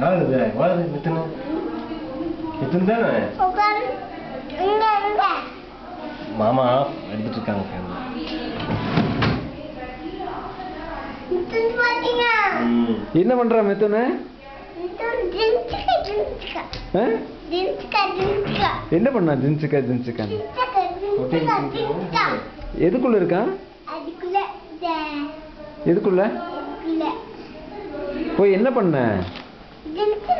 யாரு இது? வாரு மித்தன. மித்தன தானே? உட்காரு. இங்க. மாமா எடுத்துட்டு இருக்காங்க ஃபேன். மித்தன் பாத்தீங்க. என்ன பண்றா மித்தன? மித்தன் ஜின்ஸ்கா. ஜின்ஸ்கா. என்ன பண்ணா ஜின்ஸ்கா? எதுக்குள்ள இருக்கா? அதுக்குள்ள. எதுக்குள்ள? போய் என்ன பண்ண? ஜின்ஸ்கா.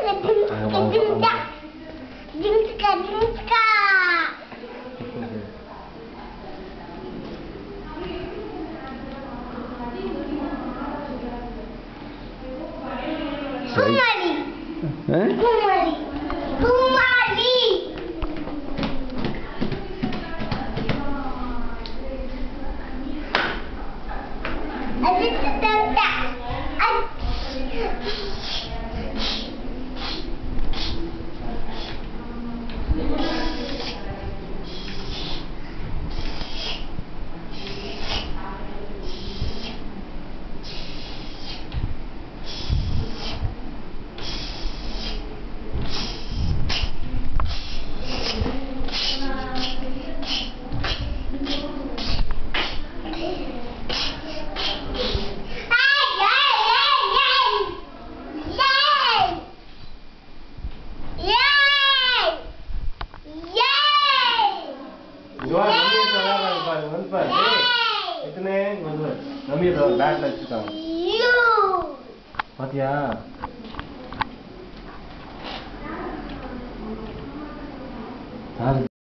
குமாரி. குமாரி. குமாரி. அதுக்கு தந்தா. பேட்ல வச்சுட்டாங்க பாத்தியா?